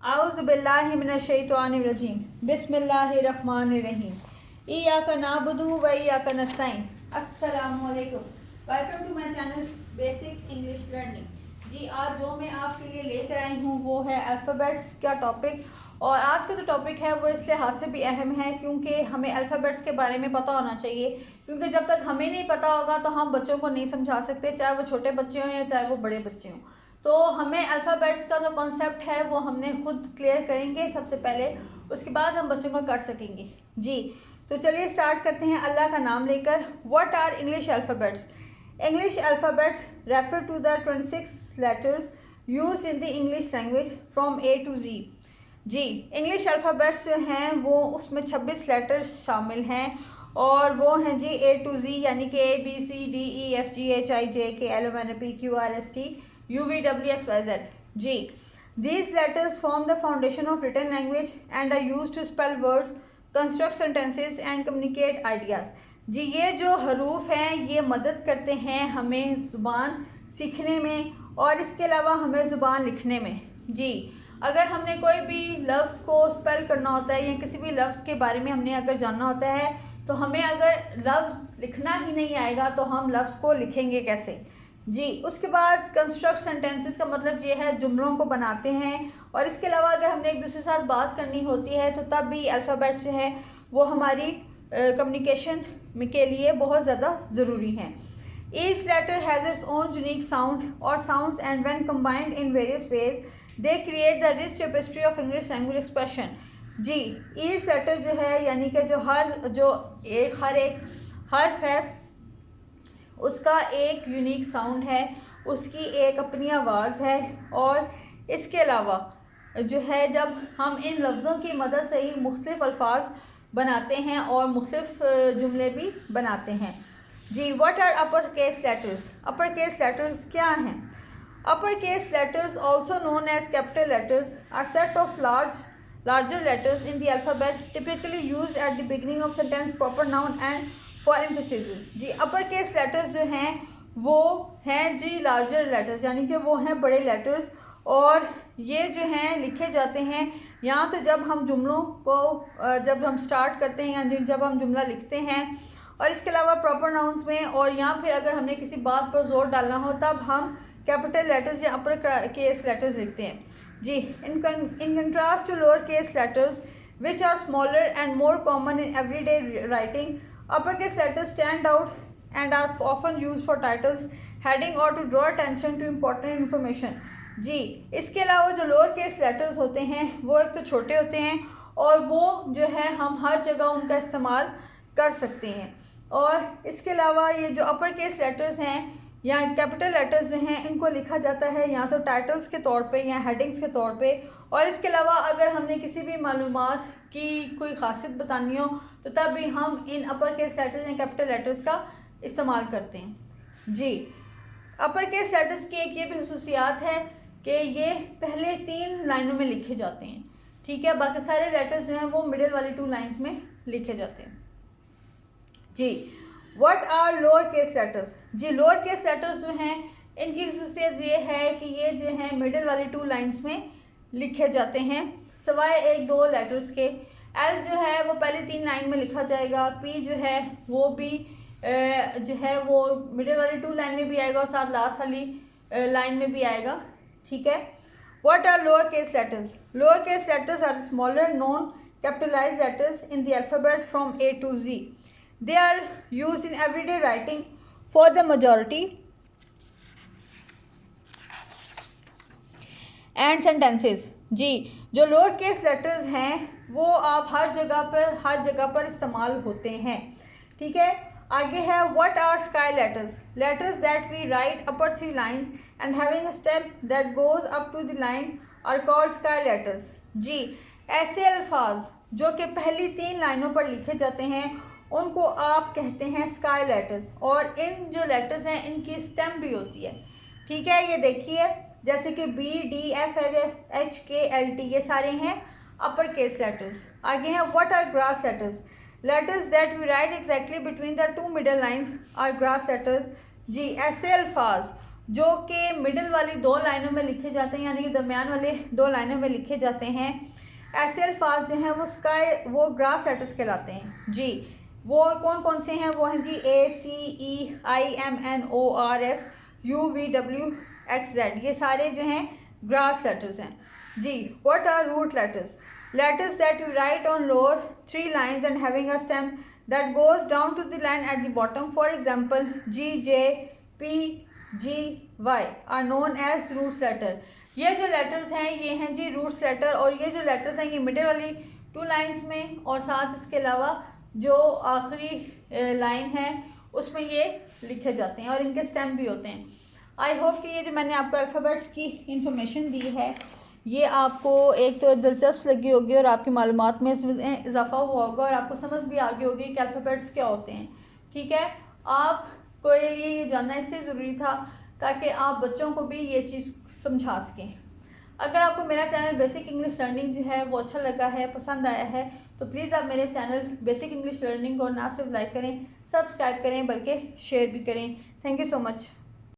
आउज़ुबिल्लाहिमिनश्शैतानिर्रजीम बिस्मिल्लाहिर्रहमानिर्रहीम इय्याका नअबुदु व इय्याका नस्तईन। अस्सलामु अलैकुम, welcome to my channel basic English learning. जी, आज जो मैं आपके लिए लेकर आई हूँ वो है अल्फ़ाबेट्स का टॉपिक। और आज का जो टॉपिक है वो इस लिहाज से भी अहम है क्योंकि हमें अल्फ़ाबेट्स के बारे में पता होना चाहिए, क्योंकि जब तक हमें नहीं पता होगा तो हम बच्चों को नहीं समझा सकते, चाहे वो छोटे बच्चे हों या चाहे वो बड़े बच्चे हों। तो हमें अल्फ़ाबेट्स का जो कॉन्सेप्ट है वो हमने खुद क्लियर करेंगे सबसे पहले, उसके बाद हम बच्चों को कर सकेंगे। जी, तो चलिए स्टार्ट करते हैं अल्लाह का नाम लेकर। What are English alphabets? English alphabets refer to the 26 letters used in the English language from A to Z. जी, इंग्लिश अल्फ़ाबेट्स जो हैं वो उसमें 26 लेटर्स शामिल हैं और वो हैं जी ए टू जी, यानी कि ABCDEFGHIJKLMNOP QRST UVWXYZ। Ji, these letters form the foundation of written language and are used to spell words, construct sentences and communicate ideas। जी, ये जो हरूफ हैं ये मदद करते हैं हमें ज़ुबान सीखने में और इसके अलावा हमें ज़ुबान लिखने में। जी, अगर हमने कोई भी लफ्ज़ को स्पेल करना होता है या किसी भी लफ्ज़ के बारे में हमने अगर जानना होता है तो हमें अगर लफ्ज़ लिखना ही नहीं आएगा तो हम लफ्ज़ को लिखेंगे कैसे। जी, उसके बाद कंस्ट्रक्ट सेंटेंसेस का मतलब ये है जुमलों को बनाते हैं। और इसके अलावा अगर हमने एक दूसरे के साथ बात करनी होती है तो तब भी अल्फ़ाबेट्स जो है वो हमारी कम्युनिकेशन के लिए बहुत ज़्यादा ज़रूरी हैं। Each letter has its own unique sound और sounds and when combined in various ways they create the rich tapestry of English language expression. जी, ईच लेटर जो है यानी कि हर एक हर्फ है उसका एक यूनिक साउंड है, उसकी एक अपनी आवाज़ है। और इसके अलावा जो है जब हम इन लफ्ज़ों की मदद से ही मुख्तलिफ़ अल्फाज बनाते हैं और मुख्तलिफ़ जुमले भी बनाते हैं। जी, what are upper case letters? Upper case letters क्या हैं? Upper case letters also known as capital letters are set of larger letters in the alphabet typically used at the beginning of sentence, proper noun and for emphasis। जी, upper case letters जो हैं वो हैं जी larger letters, यानी कि वो हैं बड़े लेटर्स और ये जो हैं लिखे जाते हैं यहाँ तो जब हम जुमलों को जब हम स्टार्ट करते हैं या जब हम जुमला लिखते हैं, और इसके अलावा प्रॉपर नाउन्स में, और यहाँ फिर अगर हमने किसी बात पर जोर डालना हो तब हम कैपिटल लेटर्स या अपर केस लेटर्स लिखते हैं। जी, in contrast to lower case letters which are smaller and more common in everyday writing, uppercase letters stand out and are often used for titles, heading or to draw attention to important information। जी, इसके अलावा जो lower case letters होते हैं वो एक तो छोटे होते हैं और वो जो है हम हर जगह उनका इस्तेमाल कर सकते हैं। और इसके अलावा ये जो अपर केस लेटर्स हैं या कैपिटल लेटर्स जो हैं इनको लिखा जाता है या तो टाइटल्स के तौर पे या हेडिंग्स के तौर पे। और इसके अलावा अगर हमने किसी भी मालूमात की कोई खासियत बतानी हो तो तब भी हम इन अपर केस लेटर्स या कैपिटल लेटर्स का इस्तेमाल करते हैं। जी, अपर केस लेटर्स की एक ये भी खसूसियात है कि ये पहले 3 लाइनों में लिखे जाते हैं, ठीक है, बाकी सारे लेटर्स जो हैं वो मिडिल वाली 2 लाइन्स में लिखे जाते हैं। जी, what are lower case letters? जी, लोअर केस लेटर्स जो हैं इनकी खसूसियत ये है कि ये जो हैं मिडिल वाली 2 लाइन्स में लिखे जाते हैं सिवाय 1-2 लेटर्स के। एल जो है वो पहले 3 लाइन में लिखा जाएगा, पी जो है वो भी जो है वो मिडिल वाली 2 लाइन में भी आएगा और साथ लास्ट वाली लाइन में भी आएगा, ठीक है। What are lower case letters? Lower case letters are smaller non capitalized letters in the alphabet from A to Z. They are used in everyday writing for the majority and sentences। जी, जो lower case letters हैं वो आप हर जगह पर इस्तेमाल होते हैं, ठीक है। आगे है what are sky letters? Letters that we write upper 3 lines and having a step that goes up to the line are called sky letters. जी, ऐसे अल्फाज जो कि पहली 3 लाइनों पर लिखे जाते हैं उनको आप कहते हैं स्काई लेटर्स। और इन जो लेटर्स हैं इनकी स्टेम भी होती है, ठीक है। ये देखिए जैसे कि BDFHKLT ये सारे हैं अपर केस लेटर्स। आगे हैं what are grass letters? Letters that we write exactly between the 2 middle lines are grass letters. जी, ऐसे अल्फाज जो कि मिडिल वाली 2 लाइनों में लिखे जाते हैं, यानी कि दरमियान वाले 2 लाइनों में लिखे जाते हैं। ऐसे अल्फाज जो हैं वो ग्रास लेटर्स कहलाते हैं जी। वो कौन कौन से हैं? वो हैं जी ACEIMNORS UVWXZ, ये सारे जो हैं ग्रास लेटर्स हैं जी। What are root letters? Letters that you write on lower 3 lines and having a stem that goes down to the line at the bottom. For example, G, J, P, G, Y are known as roots letter. ये जो letters हैं ये हैं जी roots letter, और ये जो letters हैं ये मिडिल वाली 2 लाइन्स में और साथ इसके अलावा जो आखिरी लाइन है उसमें ये लिखे जाते हैं और इनके स्टेम भी होते हैं। आई होप कि ये जो मैंने आपको अल्फ़ाबेट्स की इंफॉर्मेशन दी है ये आपको एक तो दिलचस्प लगी होगी और आपकी मालूमात में इसमें इजाफा हुआ होगा और आपको समझ भी आ गई होगी कि अल्फ़ाबेट्स क्या होते हैं। ठीक है, आपको ये जानना इससे ज़रूरी था ताकि आप बच्चों को भी ये चीज़ समझा सकें। अगर आपको मेरा चैनल बेसिक इंग्लिश लर्निंग जो है वो अच्छा लगा है, पसंद आया है, तो प्लीज़ आप मेरे चैनल बेसिक इंग्लिश लर्निंग को ना सिर्फ लाइक करें, सब्सक्राइब करें, बल्कि शेयर भी करें। Thank you so much.